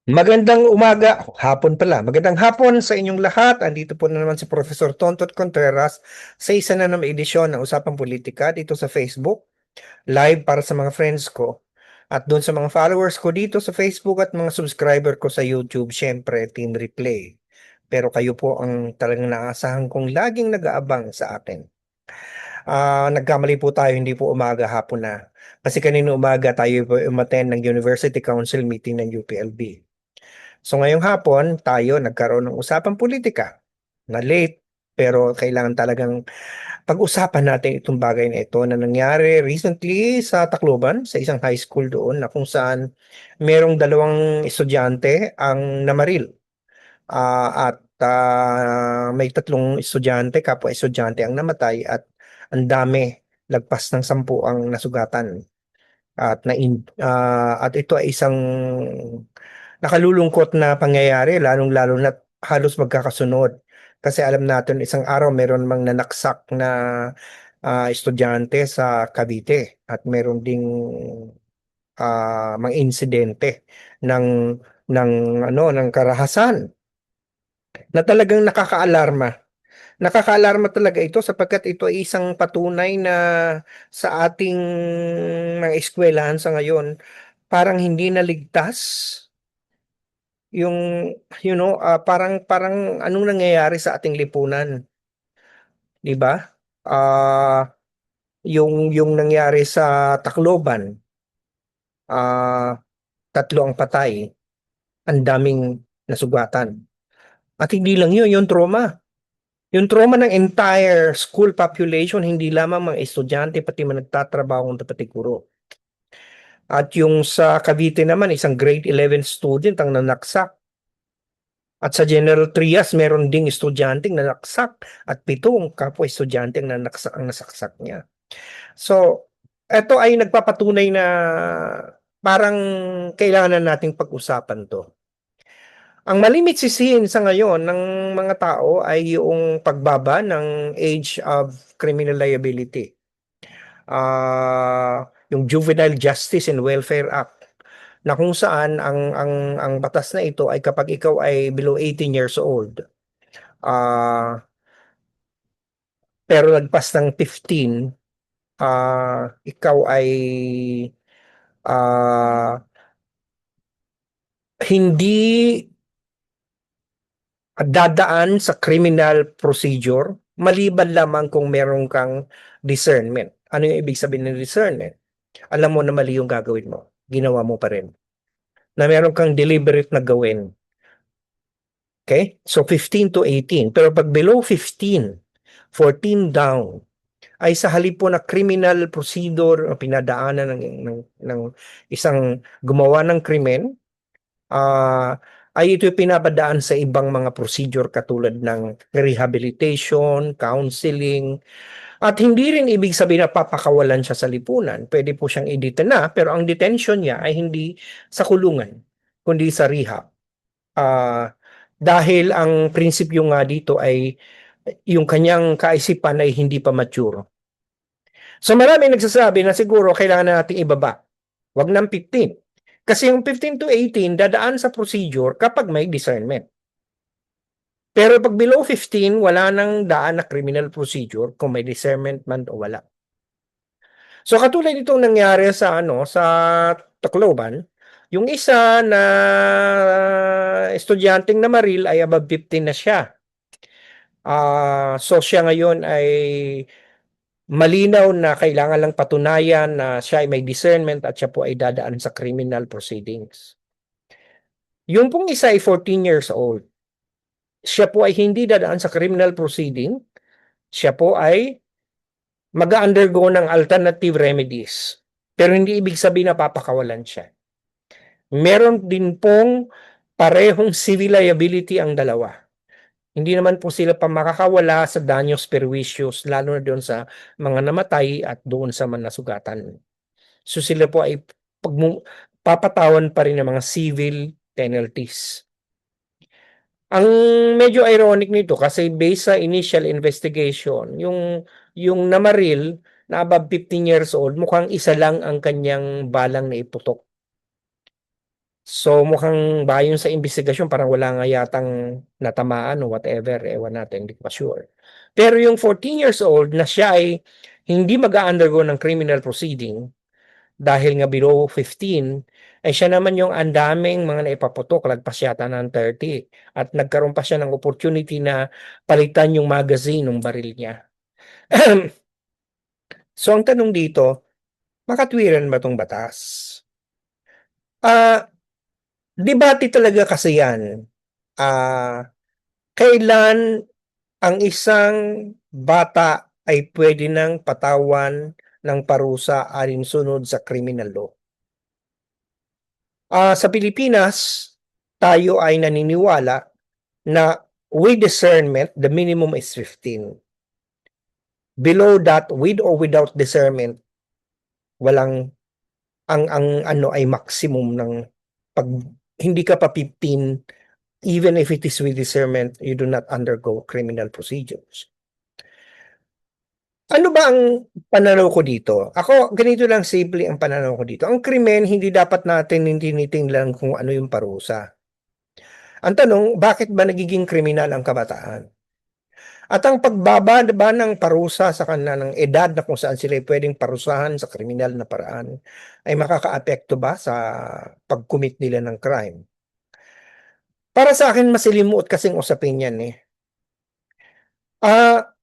Magandang umaga, hapon pala. Magandang hapon sa inyong lahat. Andito po na naman si Professor Tontot Contreras sa isa na naman edisyon ng Usapang Politika dito sa Facebook, live para sa mga friends ko. At doon sa mga followers ko dito sa Facebook at mga subscriber ko sa YouTube, syempre, Team Replay. Pero kayo po ang talagang naasahan kong laging nag-aabang sa akin. Nagkamali po tayo, hindi po umaga, hapon na. Kasi kanina umaga tayo po umattend ng University Council meeting ng UPLB. So ngayong hapon, tayo nagkaroon ng usapang politika na late pero kailangan talagang pag-usapan natin itong bagay na ito na nangyari recently sa Tacloban, sa isang high school doon na kung saan merong dalawang estudyante ang namaril. May tatlong estudyante, kapwa estudyante ang namatay at ang dami, lagpas ng 10 ang nasugatan. At ito ay isang nakalulungkot na pangyayari, lalong-lalo na halos magkakasunod. Kasi alam natin isang araw meron mang nanaksak na estudyante sa Cavite at meron ding mga insidente ng ng karahasan na talagang nakakaalarma. Nakakaalarma talaga ito sapagkat ito ay isang patunay na sa ating mga eskwelahan sa ngayon parang hindi naligtas yung parang parang anong nangyayari sa ating lipunan, 'di ba? Ah, yung nangyari sa Tacloban, ah, tatlo ang patay, ang daming nasugatan. At hindi lang yun, yung trauma. Yung trauma ng entire school population, hindi lamang mga estudyante, pati mga nagtatrabaho, pati guro. At yung sa Cavite naman, isang grade 11 student ang nanaksak. At sa General Trias, meron ding estudyanteng nanaksak at 7 kapwa estudyanteng nanaksak ang nasaksak niya. So, ito ay nagpapatunay na parang kailangan na nating pag-usapan 'to. Ang malimit sisihin sa ngayon ng mga tao ay yung pagbaba ng age of criminal liability. Yung Juvenile Justice and Welfare Act na kung saan ang batas na ito ay kapag ikaw ay below 18 years old, ah, pero lagpas ng 15, ikaw ay ah, hindi dadaan sa criminal procedure maliban lamang kung meron kang discernment. Ano yung ibig sabihin ng discernment? Alam mo na mali yung gagawin mo, ginawa mo pa rin. Na meron kang deliberate na gawin. Okay? So 15 to 18. Pero pag below 15, 14 down, ay sa halip po na criminal procedure o pinadaanan ng isang gumawa ng krimen, ay ito pinapadaan sa ibang mga procedure katulad ng rehabilitation, counseling, at hindi rin ibig sabihin na papakawalan siya sa lipunan. Pwede po siyang i-detain na, pero ang detention niya ay hindi sa kulungan, kundi sa rehab. Dahil ang prinsipyo nga dito ay yung kanyang kaisipan ay hindi pa mature. So marami nagsasabi na siguro kailangan na nating ibaba. Wag ng 15. Kasi yung 15 to 18 dadaan sa procedure kapag may discernment. Pero pag below 15, wala nang daan na criminal procedure kung may discernment man o wala. So katulad itong nangyari sa Tacloban, yung isa na estudyanteng namaril ay above 15 na siya. So siya ngayon ay malinaw na kailangan lang patunayan na siya ay may discernment at siya po ay dadaan sa criminal proceedings. Yung pong isa ay 14 years old. Siya po ay hindi dadaan sa criminal proceeding. Siya po ay mag-undergo ng alternative remedies. Pero hindi ibig sabihin na papakawalan siya. Meron din pong parehong civil liability ang dalawa. Hindi naman po sila pa makakawala sa danyos perjuicios, lalo na doon sa mga namatay at doon sa mga nasugatan. So sila po ay papatawan pa rin ng mga civil penalties. Ang medyo ironic nito kasi based sa initial investigation, yung namaril na above 15 years old, mukhang isa lang ang kanyang balang na iputok. So mukhang bayon sa investigasyon parang wala nga yatang natamaan o whatever, ewan natin, hindi ko pa sure. Pero yung 14 years old na siya ay hindi mag-undergo ng criminal proceeding dahil nga below 15, ay siya naman yung ang daming mga naipaputok, lagpas yata ng 30. At nagkaroon pa siya ng opportunity na palitan yung magazine ng baril niya. So ang tanong dito, makatwiran ba tong batas? Ah, debate talaga kasi yan. Kailan ang isang bata ay pwede nang patawan ng parusa alinsunod sa criminal law? Sa Pilipinas, tayo ay naniniwala na with discernment, the minimum is 15. Below that, with or without discernment, walang ang ano ay maximum ng pag hindi ka pa 15, even if it is with discernment, you do not undergo criminal procedures. Ano ba ang pananaw ko dito? Ako, ganito lang simple ang pananaw ko dito. Ang krimen, hindi dapat natin tinitingnan kung ano yung parusa. Ang tanong, bakit ba nagiging kriminal ang kabataan? At ang pagbaba ba ng parusa sa kanila ng edad na kung saan sila pwedeng parusahan sa kriminal na paraan ay makakaapekto ba sa pag-commit nila ng crime? Para sa akin, masilimuot kasing usapin yan eh.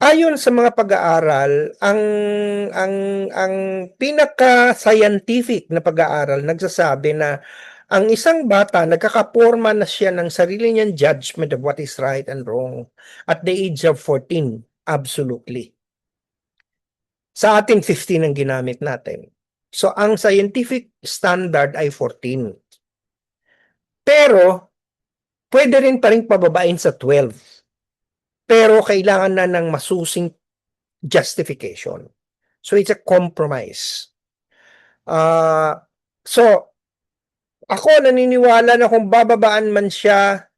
Ayon sa mga pag-aaral, ang pinaka-scientific na pag-aaral nagsasabi na ang isang bata nagkakaporma na siya ng sarili niyang judgment of what is right and wrong at the age of 14. Absolutely. Sa atin, 15 ang ginamit natin. So, ang scientific standard ay 14. Pero, pwede rin pa rin pababain sa 12. Pero, kailangan na ng masusing justification. So, it's a compromise. So, ako naniniwala na kung bababaan man siya,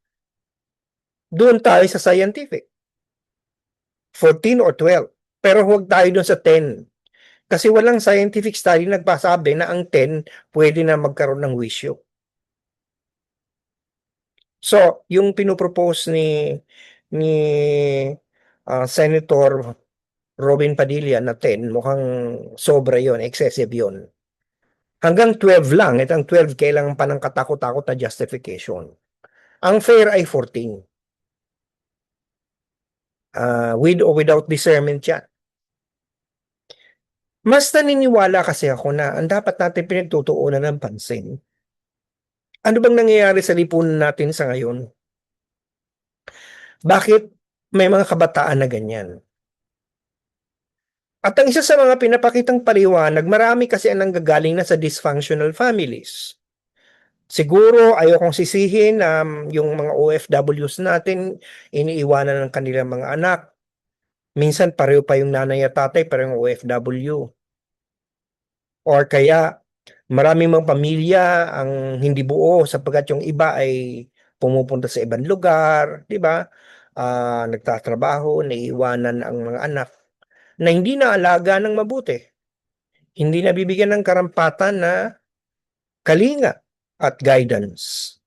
doon tayo sa scientific. 14 or 12. Pero huwag tayo doon sa 10. Kasi walang scientific study nagpasabi na ang 10 pwede na magkaroon ng wisyo. So, yung pinopropose ni Senator Robin Padilla na 10, mukhang sobra yon, excessive yon. Hanggang 12 lang. At ang 12, kailangan pa ng katakot-takot na justification. Ang fair ay 14. With or without discernment yan. Mas naniniwala kasi ako na ang dapat natin pinagtutuunan ng pansin. Ano bang nangyayari sa lipunan natin sa ngayon? Bakit may mga kabataan na ganyan? At ang isa sa mga pinapakitang paliwanag, marami kasi ang nanggagaling na sa dysfunctional families. Siguro, ayokong sisihin yung mga OFWs natin, iniiwanan ng kanilang mga anak. Minsan pareho pa yung nanay at tatay, pero yung OFW. Or kaya, maraming mga pamilya ang hindi buo sapagkat yung iba ay pumupunta sa ibang lugar, di ba? Nagtatrabaho, naiiwanan ang mga anak na hindi naalaga ng mabuti. Hindi nabibigyan ng karampatan na kalinga at guidance.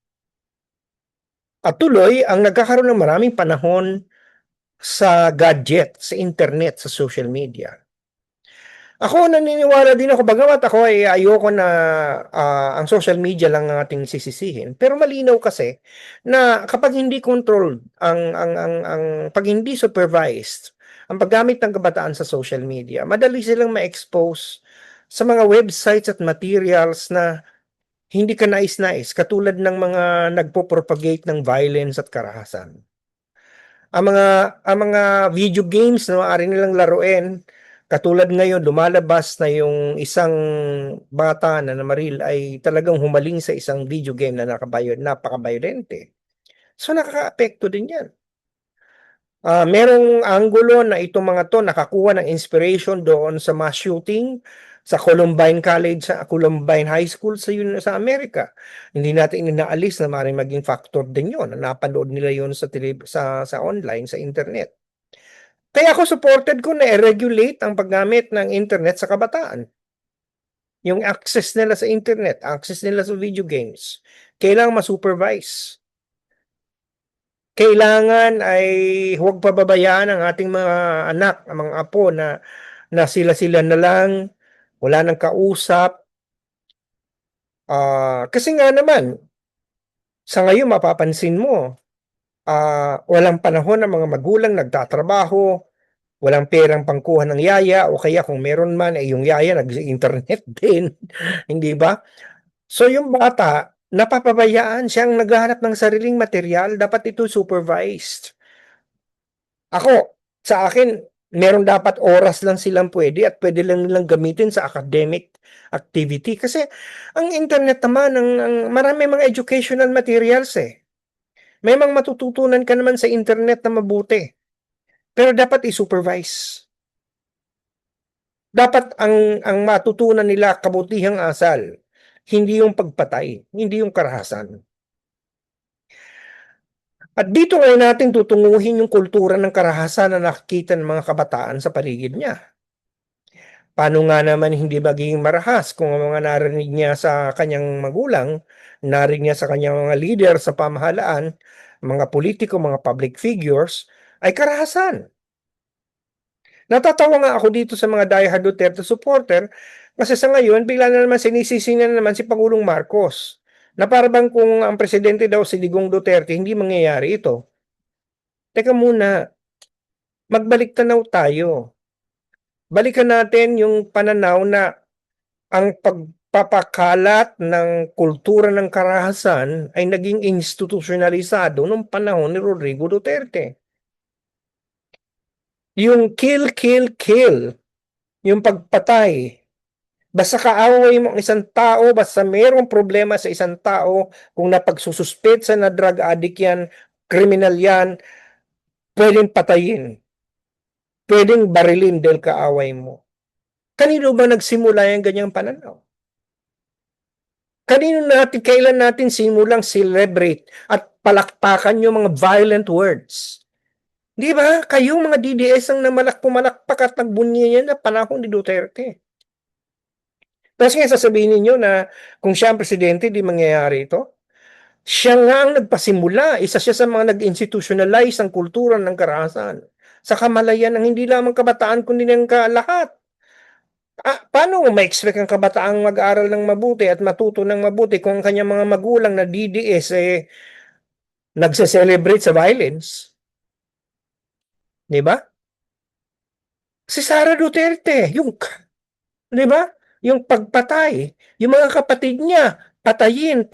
At tuloy, ang nagkakaroon ng maraming panahon sa gadget, sa internet, sa social media. Ako naniniwala din ako, bagamat ako ay ayoko na ang social media lang ang ating sisisihin. Pero malinaw kasi na kapag hindi controlled, ang pag hindi supervised, ang paggamit ng kabataan sa social media, madali silang ma-expose sa mga websites at materials na hindi ka nais-nais, katulad ng mga nagpo-propagate ng violence at karahasan. Ang mga video games na maaari nilang laruin, katulad ngayon, lumalabas na yung isang bata na namaril ay talagang humaling sa isang video game na napaka-violente. So nakaka-apekto din yan. Merong anggulo na itong mga to nakakuha ng inspiration doon sa mass shooting sa Columbine College, sa Columbine High School sa Amerika. Hindi natin inaalis na maaaring maging factor din yon. Napanood nila yon sa online, sa internet. Kaya ako supported ko na i-regulate ang paggamit ng internet sa kabataan. Yung access nila sa internet, access nila sa video games, kailangan ma-supervise. Kailangan ay huwag pababayaan ang ating mga anak, ang mga apo na sila-sila na lang, wala nang kausap. Kasi nga naman, sa ngayon mapapansin mo, walang panahon ng mga magulang nagtatrabaho, walang perang pangkuha ng yaya, o kaya kung meron man, ay yung yaya nag-internet din, hindi ba? So yung bata, napapabayaan siyang naghahanap ng sariling material, dapat ito supervised. Ako, sa akin, meron dapat oras lang silang pwede at pwede lang nilang gamitin sa academic activity. Kasi ang internet naman, marami mga educational materials eh. May mga matututunan ka naman sa internet na mabuti. Pero dapat i-supervise. Dapat ang matutunan nila kabutihang asal, hindi yung pagpatay, hindi yung karahasan. At dito ngayon natin tutunguhin yung kultura ng karahasan na nakikita ng mga kabataan sa paligid niya. Paano nga naman hindi magiging marahas kung ang mga narinig niya sa kanyang magulang, narinig niya sa kanyang mga leader sa pamahalaan, mga politiko, mga public figures, ay karahasan. Natatawa nga ako dito sa mga diehard Duterte supporter kasi sa ngayon, bigla na naman sinisisi na naman si Pangulong Marcos na para bang kung ang presidente daw si Digong Duterte, hindi mangyayari ito. Teka muna, magbalik tanaw tayo. Balikan natin yung pananaw na ang pagpapakalat ng kultura ng karahasan ay naging institutionalisado noong panahon ni Rodrigo Duterte. Yung kill, kill, kill, yung pagpatay, basta kaaway mo ang isang tao, basta mayroong problema sa isang tao, kung napagsususpetsa na drug addict yan, kriminal yan, pwedeng patayin, pwedeng barilin dahil kaaway mo. Kanino ba nagsimula yung ganyang pananaw? Kailan natin simulang celebrate at palakpakan yung mga violent words? Di ba? Kayong mga DDS ang pumalakpak at nagbunyi yan na panahon ni Duterte. Tapos nga sasabihin ninyo na kung siya ang presidente, di mangyayari ito. Siya nga ang nagpasimula. Isa siya sa mga nag-institutionalize ang kultura ng karahasan. Sa kamalayan ng hindi lamang kabataan, kundi ng lahat. Paano ma-expect ang kabataang mag-aral ng mabuti at matuto ng mabuti kung ang kanyang mga magulang na DDS nagse-celebrate sa violence? Di ba? Si Sara Duterte, di ba? Yung pagpatay, yung mga kapatid niya, patayin,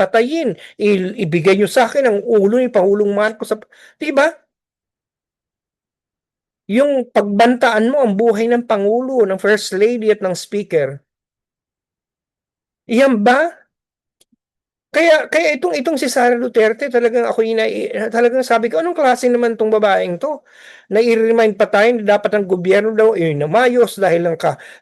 ibigay niyo sa akin ang ulo ni Pangulong Marcos. Di ba? Yung pagbantaan mo ang buhay ng Pangulo, ng First Lady at ng Speaker. Iyan ba? Kaya itong si Sara Duterte, talagang sabi ko, anong klase naman tong babaeng to? Na i-remind pa tayo na dapat ang gobyerno daw namayos dahil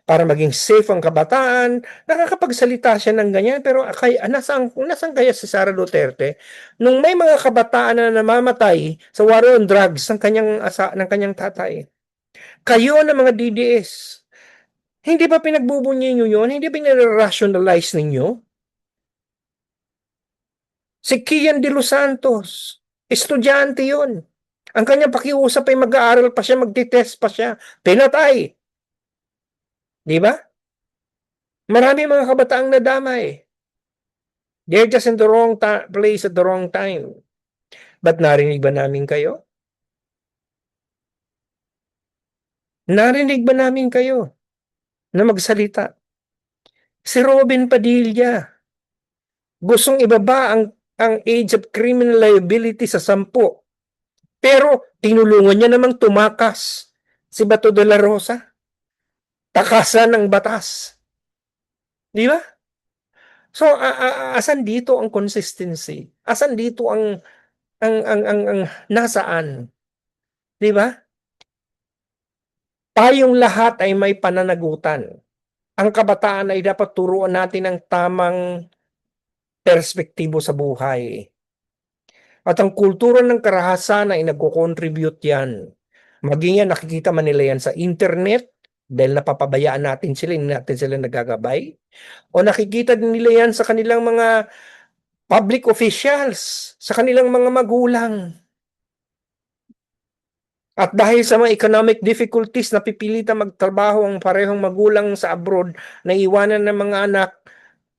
para maging safe ang kabataan. Nakakapagsalita siya ng ganyan, pero nasaan kaya si Sara Duterte nung may mga kabataan na namamatay sa war on drugs ng kanyang tatay? Kayo na mga DDS, hindi ba pinagbubunyi nyo yun? Hindi ba rationalize ninyo? Si Kian de los Santos, estudyante yun. Ang kanyang pakiusap ay mag-aaral pa siya, magtitest pa siya. Pinatay. Di ba? Marami mga kabataang nadamay. They're just in the wrong place at the wrong time. Ba't narinig ba namin kayo? Narinig ba namin kayo na magsalita? Si Robin Padilla, gustong ibaba ang age of criminal liability sa 10. Pero tinulungan niya namang tumakas si Bato de la Rosa. Takasan ng batas. Di ba? So asan dito ang consistency? Asan dito ang nasaan? Di ba? Tayong lahat ay may pananagutan. Ang kabataan ay dapat turuan natin ng tamang perspektibo sa buhay. At ang kultura ng karahasan ay nagko-contribute yan. Maging yan, nakikita man nila yan sa internet, dahil napapabayaan natin sila, hindi natin sila nagagabay? O nakikita din nila yan sa kanilang mga public officials, sa kanilang mga magulang? At dahil sa mga economic difficulties, napipilitan magtrabaho ang parehong magulang sa abroad na iwanan ng mga anak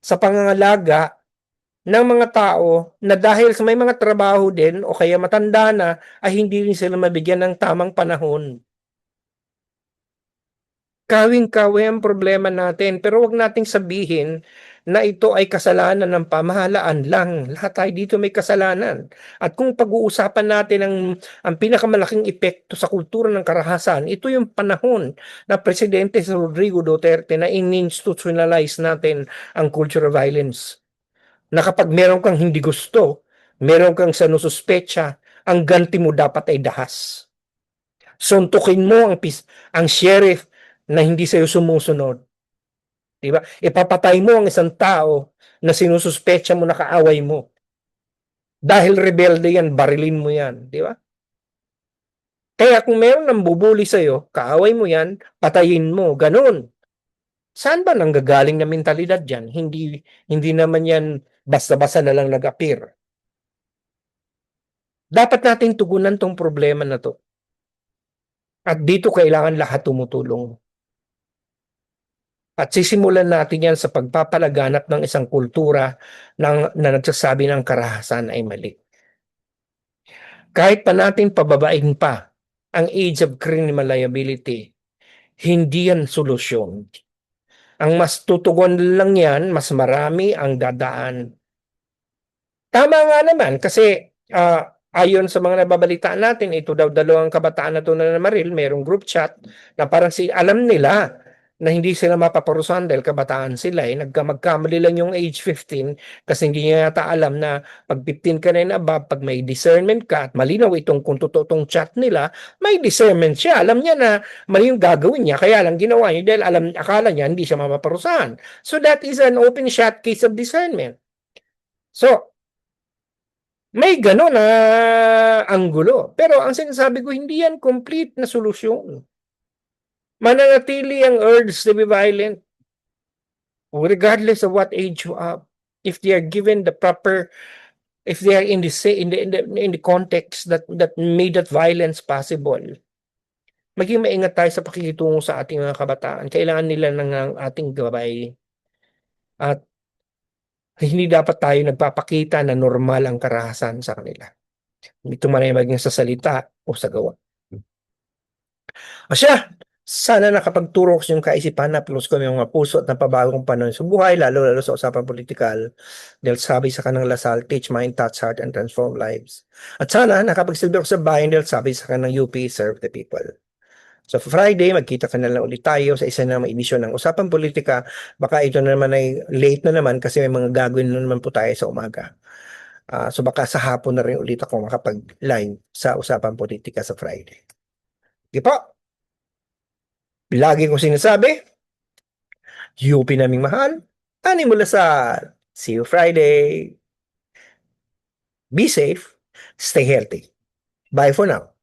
sa pangangalaga ng mga tao na dahil sa may mga trabaho din o kaya matanda na ay hindi rin sila mabigyan ng tamang panahon. Kawing-kawi ang problema natin, pero wag nating sabihin na ito ay kasalanan ng pamahalaan lang. Lahat tayo dito may kasalanan. At kung pag-uusapan natin ang pinakamalaking epekto sa kultura ng karahasan, ito yung panahon na Presidente Rodrigo Duterte na in-institutionalize natin ang culture of violence. Na kapag meron kang hindi gusto, meron kang sinususpecha, ang ganti mo dapat ay dahas. Suntukin mo ang sheriff na hindi sa'yo sumusunod. Diba? Ipapatay mo ang isang tao na sinususpecha mo na kaaway mo. Dahil rebelde yan, barilin mo yan. Diba? Kaya kung meron nang bubuli sa'yo, kaaway mo yan, patayin mo. Ganun. Saan ba nanggagaling na mentalidad yan? Hindi naman yan basta-basta na lang nag-appear. Dapat nating tugunan tong problema na to. At dito kailangan lahat tumutulong. At sisimulan natin yan sa pagpapalaganap ng isang kultura na nagsasabi ng karahasan ay mali. Kahit pa natin pababain pa ang age of criminal liability, hindi yan solusyon. Ang mas tutugon lang yan, mas marami ang dadaan. Tama nga naman kasi ayon sa mga nababalitaan natin, ito daw dalawang kabataan na to na namaril, merong group chat na parang alam nila na hindi sila mapaparusahan dahil kabataan sila magkamali lang yung age 15 kasi hindi niya yata alam na pag 15 ka na yun above, pag may discernment ka at malinaw itong kung totoo tong chat nila, may discernment siya. Alam niya na mali yung gagawin niya, kaya lang ginawa niya dahil akala niya hindi siya mapaparusahan. So that is an open shot case of discernment. So, may gano'n na anggulo. Pero ang sinasabi ko, hindi yan complete na solusyon. Mananatili ang urge to be violent regardless of what age you have. If they are given the proper, if they are in the context that made that violence possible, maging maingat tayo sa pakikitungo sa ating mga kabataan. Kailangan nila ng ating gabay. At hindi dapat tayo nagpapakita na normal ang karahasan sa kanila. Ito man ay maging sa salita o sa gawa. O siya, sana nakapagturo ko yung kaisipan na plus ko yung mga puso at napabagong panahon sa buhay, lalo sa usapang politikal. Dahil sabi sa kanang Lasal, teach mind, touch heart, and transform lives. At sana nakapagsilbi ako sa bayan dahil sabi sa kanang UP, serve the people. So Friday, magkita ka na lang ulit tayo sa isa na edisyon ng Usapang Politika. Baka ito na naman ay late na naman kasi may mga gagawin na naman po tayo sa umaga. So baka sa hapon na rin ulit ako makapag-live sa Usapang Politika sa Friday. Di po? Lagi ko sinasabi, UP naming mahal, Ani mula sa see you Friday. Be safe, stay healthy. Bye for now.